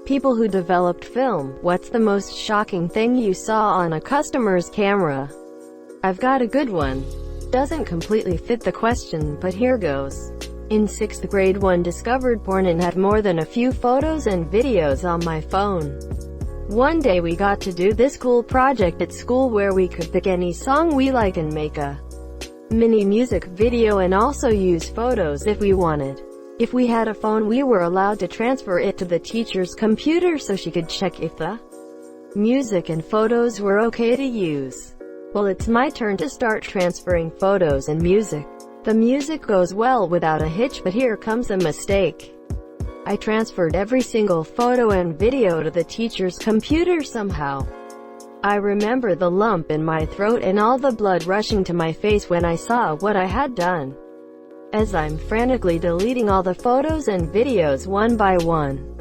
People who developed film. What's the most shocking thing you saw on a customer's camera? I've got a good one. Doesn't completely fit the question, but here goes. In 6th grade, one discovered porn and had more than a few photos and videos on my phone. One day we got to do this cool project at school where we could pick any song we like and make a mini music video and also use photos if we wanted. If we had a phone, we were allowed to transfer it to the teacher's computer so she could check if the music and photos were okay to use. Well, it's my turn to start transferring photos and music. The music goes well without a hitch, but here comes a mistake. I transferred every single photo and video to the teacher's computer somehow. I remember the lump in my throat and all the blood rushing to my face when I saw what I had done. As I'm frantically deleting all the photos and videos one by one.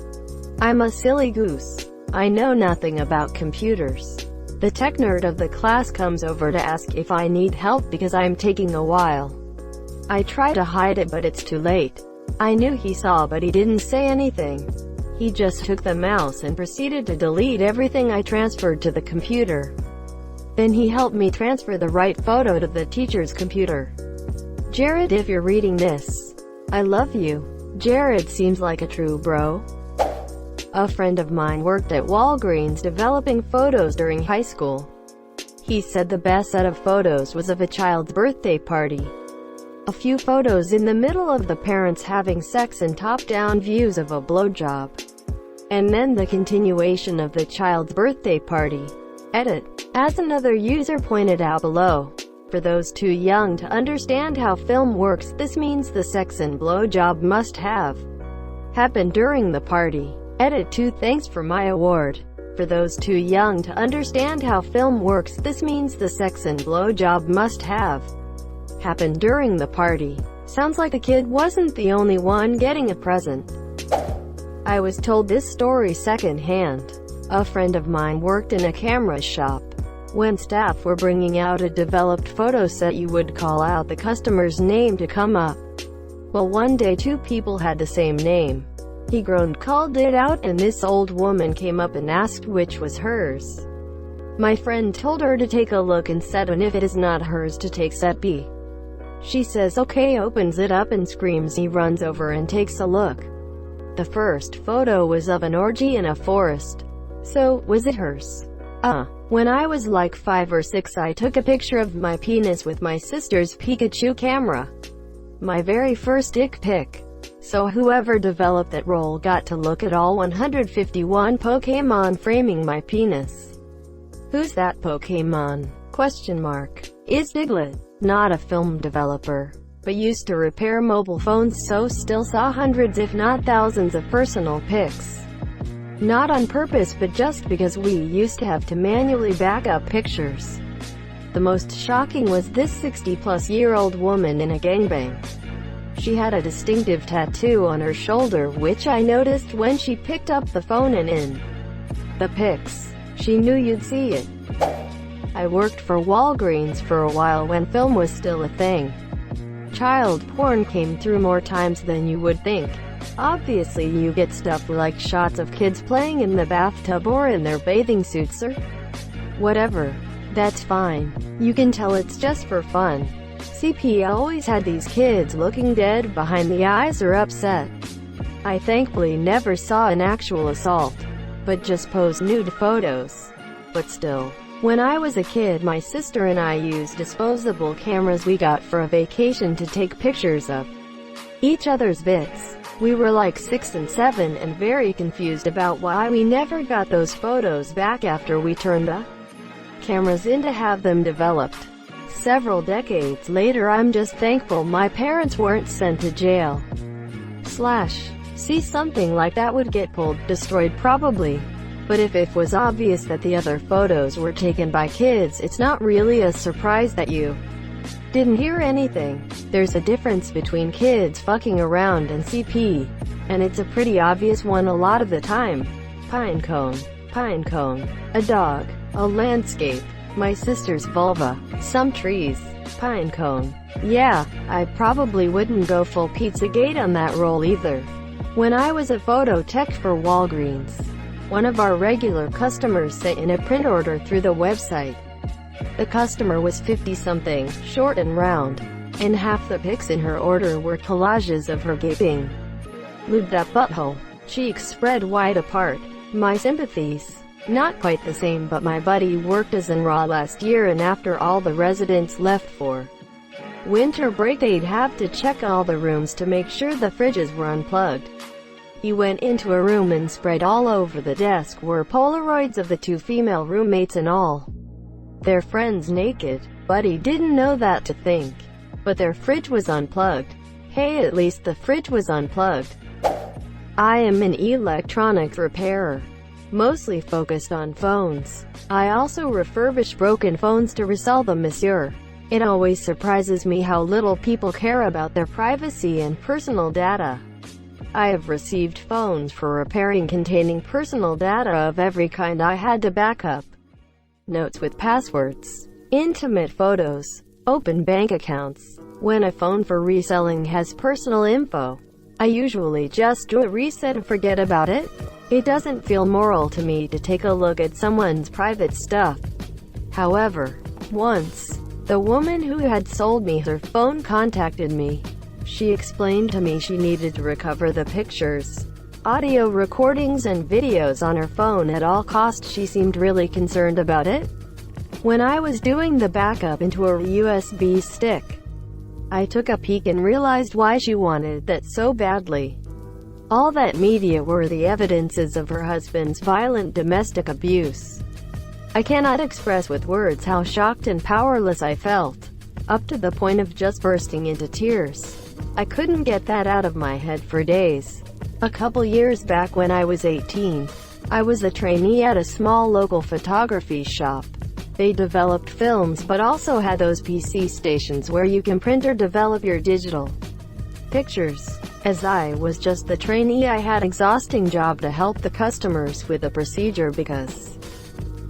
I'm a silly goose. I know nothing about computers. The tech nerd of the class comes over to ask if I need help because I'm taking a while. I try to hide it, but it's too late. I knew he saw, but he didn't say anything. He just took the mouse and proceeded to delete everything I transferred to the computer. Then he helped me transfer the right photo to the teacher's computer. Jared, if you're reading this, I love you. Jared seems like a true bro. A friend of mine worked at Walgreens developing photos during high school. He said the best set of photos was of a child's birthday party. A few photos in the middle of the parents having sex and top-down views of a blowjob. And then the continuation of the child's birthday party. Edit. As another user pointed out below, for those too young to understand how film works, this means the sex and blowjob must have happened during the party. Edit 2. Thanks for my award. For those too young to understand how film works, this means the sex and blowjob must have happened during the party. Sounds like the kid wasn't the only one getting a present. I was told this story secondhand. A friend of mine worked in a camera shop. When staff were bringing out a developed photo set, you would call out the customer's name to come up. Well, one day two people had the same name. He groaned, called it out, and this old woman came up and asked which was hers. My friend told her to take a look and said, and if it is not hers, to take set B. She says okay, opens it up and screams. He runs over and takes a look. The first photo was of an orgy in a forest. So, was it hers? When I was like 5 or 6, I took a picture of my penis with my sister's Pikachu camera. My very first dick pic. So whoever developed that role got to look at all 151 Pokemon framing my penis. Who's that Pokemon? Question mark. Is Diglett. Not a film developer, but used to repair mobile phones, so still saw hundreds if not thousands of personal pics. Not on purpose, but just because we used to have to manually back up pictures. The most shocking was this 60-plus-year-old woman in a gangbang. She had a distinctive tattoo on her shoulder, which I noticed when she picked up the phone, and in the pics, she knew you'd see it. I worked for Walgreens for a while when film was still a thing. Child porn came through more times than you would think. Obviously you get stuff like shots of kids playing in the bathtub or in their bathing suits or whatever. That's fine. You can tell it's just for fun. CP always had these kids looking dead behind the eyes or upset. I thankfully never saw an actual assault, but just posed nude photos. But still. When I was a kid, my sister and I used disposable cameras we got for a vacation to take pictures of each other's bits. We were like 6 and 7 and very confused about why we never got those photos back after we turned the cameras in to have them developed. Several decades later, I'm just thankful my parents weren't sent to jail. See, something like that would get pulled, destroyed probably. But if it was obvious that the other photos were taken by kids, it's not really a surprise that you didn't hear anything. There's a difference between kids fucking around and CP, and it's a pretty obvious one a lot of the time. Pine cone, a dog, a landscape, my sister's vulva, some trees, pine cone. Yeah, I probably wouldn't go full Pizzagate on that role either. When I was a photo tech for Walgreens, One of our regular customers sent in a print order through the website. The customer was 50-something, short and round, and half the pics in her order were collages of her gaping, lubed up butthole, cheeks spread wide apart. My sympathies. Not quite the same, but my buddy worked as an raw last year, and after all the residents left for winter break, they'd have to check all the rooms to make sure the fridges were unplugged. He went into a room and spread all over the desk were Polaroids of the two female roommates and all their friends naked. Buddy didn't know that to think. But their fridge was unplugged. Hey, at least the fridge was unplugged. I am an electronics repairer, mostly focused on phones. I also refurbish broken phones to resell them, monsieur. It always surprises me how little people care about their privacy and personal data. I have received phones for repairing containing personal data of every kind. I had to back up notes with passwords, intimate photos, open bank accounts. When a phone for reselling has personal info, I usually just do a reset and forget about it. It doesn't feel moral to me to take a look at someone's private stuff. However, once, the woman who had sold me her phone contacted me. She explained to me she needed to recover the pictures, audio recordings and videos on her phone at all costs. She seemed really concerned about it. When I was doing the backup into a USB stick, I took a peek and realized why she wanted that so badly. All that media were the evidences of her husband's violent domestic abuse. I cannot express with words how shocked and powerless I felt, up to the point of just bursting into tears. I couldn't get that out of my head for days. A couple years back when I was 18, I was a trainee at a small local photography shop. They developed films but also had those PC stations where you can print or develop your digital pictures. As I was just the trainee, I had an exhausting job to help the customers with the procedure because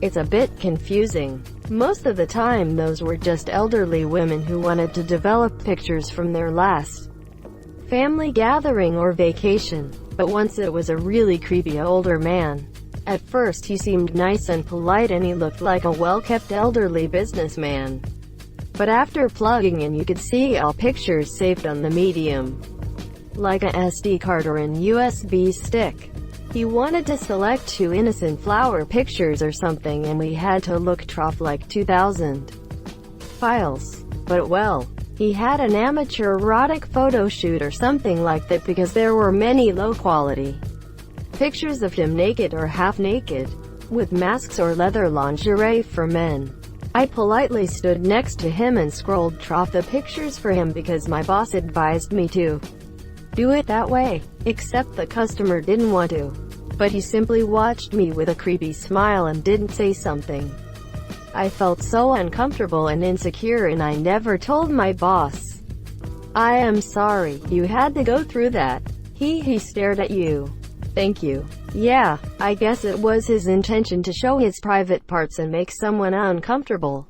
it's a bit confusing. Most of the time those were just elderly women who wanted to develop pictures from their last family gathering or vacation. But once it was a really creepy older man. At first he seemed nice and polite and he looked like a well-kept elderly businessman. But after plugging in, you could see all pictures saved on the medium, like a SD card or an USB stick. He wanted to select 2 innocent flower pictures or something, and we had to look through like 2,000 files. But well, he had an amateur erotic photo shoot or something like that, because there were many low-quality pictures of him naked or half-naked, with masks or leather lingerie for men. I politely stood next to him and scrolled through the pictures for him because my boss advised me to do it that way, except the customer didn't want to. But he simply watched me with a creepy smile and didn't say something. I felt so uncomfortable and insecure, and I never told my boss. I am sorry you had to go through that. He stared at you. Thank you. Yeah, I guess it was his intention to show his private parts and make someone uncomfortable.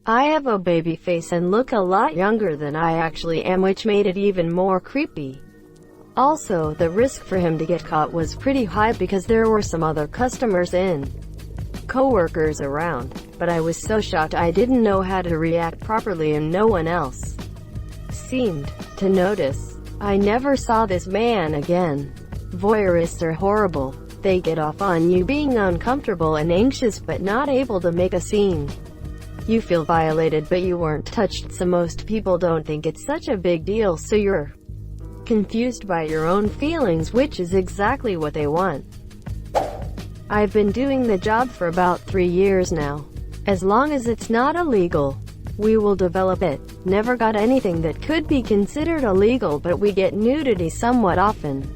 I have a baby face and look a lot younger than I actually am, which made it even more creepy. Also, the risk for him to get caught was pretty high because there were some other customers and co-workers around. But I was so shocked I didn't know how to react properly, and no one else seemed to notice. I never saw this man again. Voyeurists are horrible. They get off on you being uncomfortable and anxious but not able to make a scene. You feel violated but you weren't touched, so most people don't think it's such a big deal, so you're confused by your own feelings, which is exactly what they want. I've been doing the job for about 3 years now. As long as it's not illegal, we will develop it. Never got anything that could be considered illegal, but we get nudity somewhat often.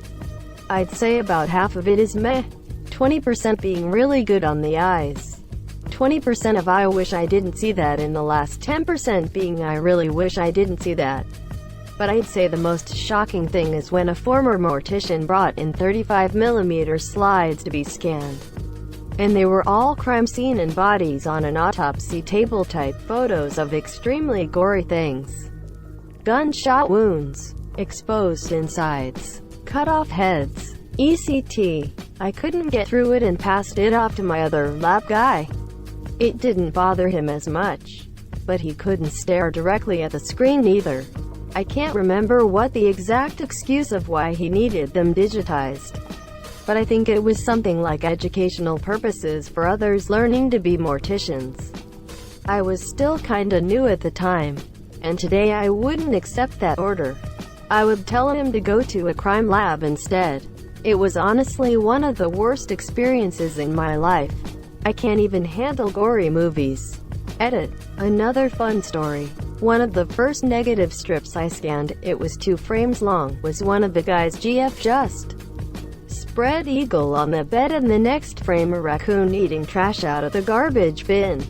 I'd say about half of it is meh, 20% being really good on the eyes, 20% of I wish I didn't see that, and the last 10% being I really wish I didn't see that. But I'd say the most shocking thing is when a former mortician brought in 35mm slides to be scanned. And they were all crime scene and bodies on an autopsy table type photos of extremely gory things. Gunshot wounds, exposed insides, cut off heads, ECT. I couldn't get through it and passed it off to my other lab guy. It didn't bother him as much, but he couldn't stare directly at the screen either. I can't remember what the exact excuse of why he needed them digitized, but I think it was something like educational purposes for others learning to be morticians. I was still kinda new at the time, and today I wouldn't accept that order. I would tell him to go to a crime lab instead. It was honestly one of the worst experiences in my life. I can't even handle gory movies. Edit. Another fun story. One of the first negative strips I scanned, it was 2 frames long, was one of the guy's GF just spread eagle on the bed, and the next frame a raccoon eating trash out of the garbage bin.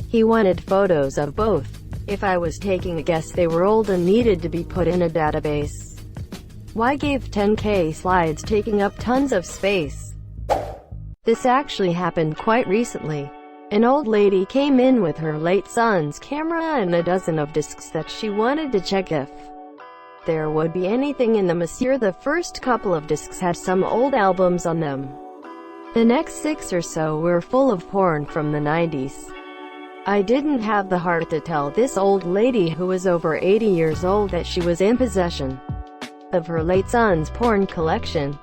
He wanted photos of both. If I was taking a guess, they were old and needed to be put in a database. Why gave 10K slides taking up tons of space? This actually happened quite recently. An old lady came in with her late son's camera and a dozen of discs that she wanted to check if there would be anything in them. The first couple of discs had some old albums on them. The next 6 or so were full of porn from the 90s. I didn't have the heart to tell this old lady, who was over 80 years old, that she was in possession of her late son's porn collection.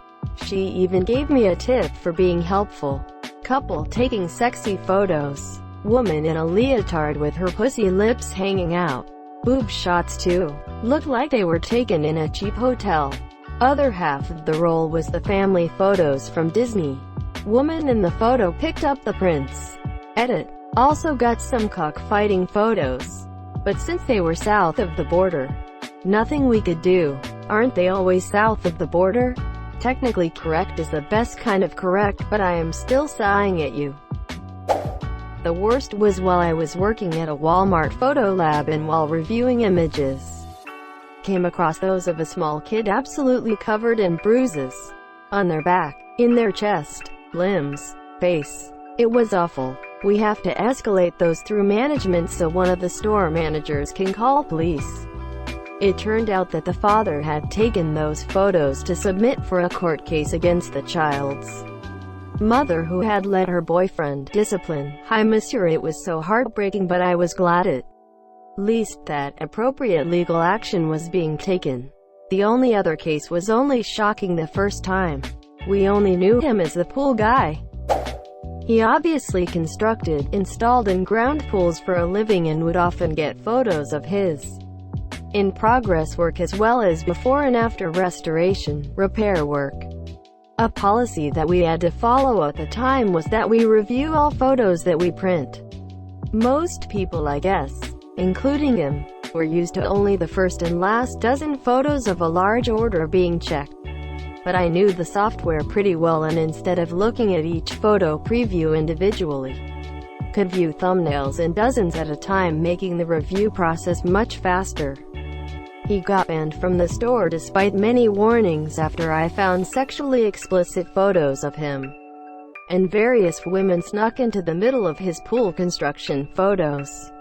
She even gave me a tip for being helpful. Couple taking sexy photos. Woman in a leotard with her pussy lips hanging out. Boob shots too. Looked like they were taken in a cheap hotel. Other half of the roll was the family photos from Disney. Woman in the photo picked up the prince. Edit. Also got some cockfighting photos. But since they were south of the border, nothing we could do. Aren't they always south of the border? Technically correct is the best kind of correct, but I am still sighing at you. The worst was while I was working at a Walmart photo lab, and while reviewing images, came across those of a small kid absolutely covered in bruises. On their back, in their chest, limbs, face. It was awful. We have to escalate those through management so one of the store managers can call police. It turned out that the father had taken those photos to submit for a court case against the child's mother, who had let her boyfriend discipline. Hi monsieur, it was so heartbreaking, but I was glad at least that appropriate legal action was being taken. The only other case was only shocking the first time. We only knew him as the pool guy. He obviously constructed, installed and ground pools for a living, and would often get photos of his in-progress work as well as before and after restoration, repair work. A policy that we had to follow at the time was that we review all photos that we print. Most people, I guess, including him, were used to only the first and last dozen photos of a large order being checked. But I knew the software pretty well, and instead of looking at each photo preview individually, could view thumbnails in dozens at a time, making the review process much faster. He got banned from the store despite many warnings after I found sexually explicit photos of him and various women snuck into the middle of his pool construction photos.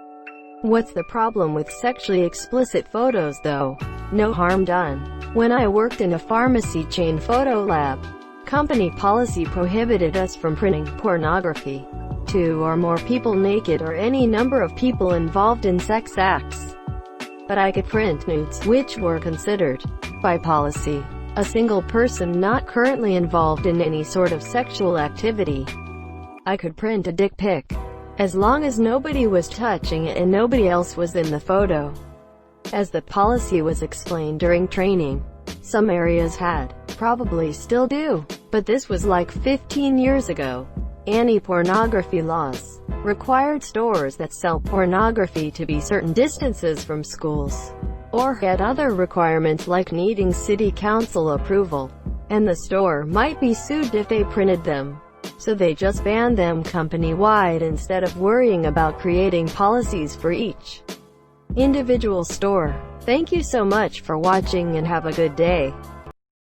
What's the problem with sexually explicit photos though? No harm done. When I worked in a pharmacy chain photo lab, company policy prohibited us from printing pornography. 2 or more people naked, or any number of people involved in sex acts. But I could print nudes, which were considered, by policy, a single person not currently involved in any sort of sexual activity. I could print a dick pic, as long as nobody was touching it and nobody else was in the photo. As the policy was explained during training, some areas had, probably still do, but this was like 15 years ago. Anti-pornography laws required stores that sell pornography to be certain distances from schools, or had other requirements like needing city council approval, and the store might be sued if they printed them. So they just banned them company-wide instead of worrying about creating policies for each individual store. Thank you so much for watching and have a good day.